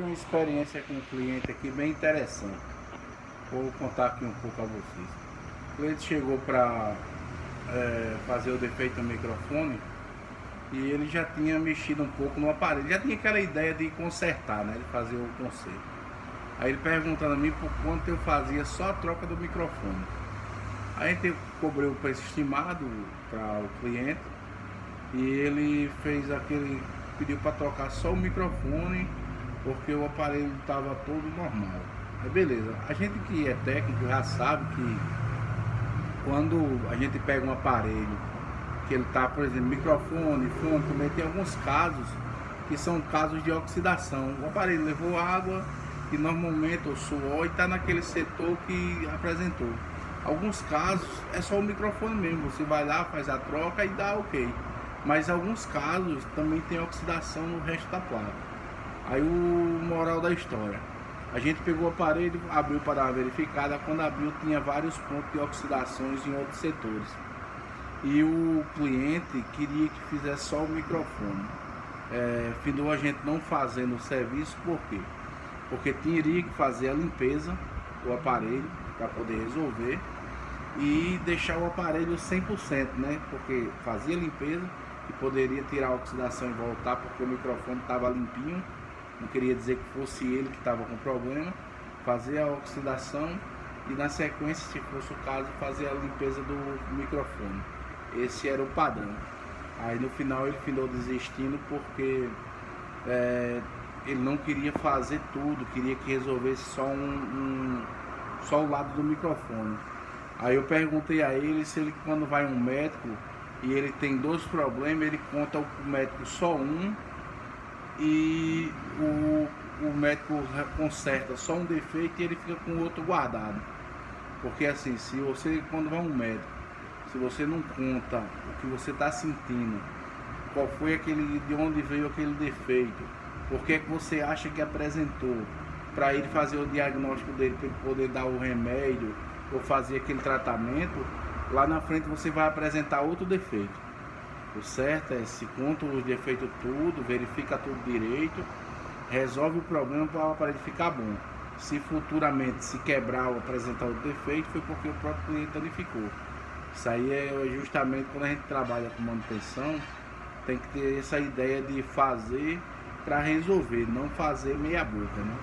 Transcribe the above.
uma experiência com um cliente aqui bem interessante. Vou contar aqui um pouco a vocês. O cliente chegou para fazer o defeito no microfone e ele já tinha mexido um pouco no aparelho, já tinha aquela ideia de consertar, né, de fazer o conserto. Aí ele perguntando a mim por quanto eu fazia só a troca do microfone. Aí a gente cobrou o preço estimado para o cliente e ele fez aquele, pediu para trocar só o microfone porque o aparelho estava todo normal. Aí beleza, a gente que é técnico já sabe que quando a gente pega um aparelho que ele tá, por exemplo, microfone, fone, também tem alguns casos que são casos de oxidação. O aparelho levou água e normalmente o suor está naquele setor que apresentou. Alguns casos é só o microfone mesmo, você vai lá, faz a troca e dá ok. Mas alguns casos também tem oxidação no resto da placa. Aí o moral da história, a gente pegou o aparelho, abriu para dar uma verificada, quando abriu tinha vários pontos de oxidações em outros setores. E o cliente queria que fizesse só o microfone. Findou a gente não fazendo o serviço, por quê? Porque teria que fazer a limpeza do aparelho para poder resolver e deixar o aparelho 100%, né? Porque fazia limpeza e poderia tirar a oxidação e voltar porque o microfone estava limpinho. Não queria dizer que fosse ele que estava com problema. Fazer a oxidação e na sequência, se fosse o caso, fazer a limpeza do microfone. Esse era o padrão. Aí no final ele findou desistindo porque ele não queria fazer tudo, queria que resolvesse só o lado do microfone. Aí eu perguntei a ele se ele, quando vai um médico e ele tem dois problemas, ele conta o médico só um e o médico conserta só um defeito e ele fica com o outro guardado. Porque assim, se você, quando vai um médico, se você não conta o que você está sentindo, qual foi aquele, de onde veio aquele defeito, por que você acha que apresentou, para ele fazer o diagnóstico dele, para ele poder dar o remédio ou fazer aquele tratamento, lá na frente você vai apresentar outro defeito. O certo é, se conta os defeitos tudo, verifica tudo direito, resolve o problema para o aparelho ficar bom. Se futuramente se quebrar ou apresentar outro defeito, foi porque o próprio cliente danificou. Isso aí é justamente quando a gente trabalha com manutenção, tem que ter essa ideia de fazer para resolver, não fazer meia boca, né?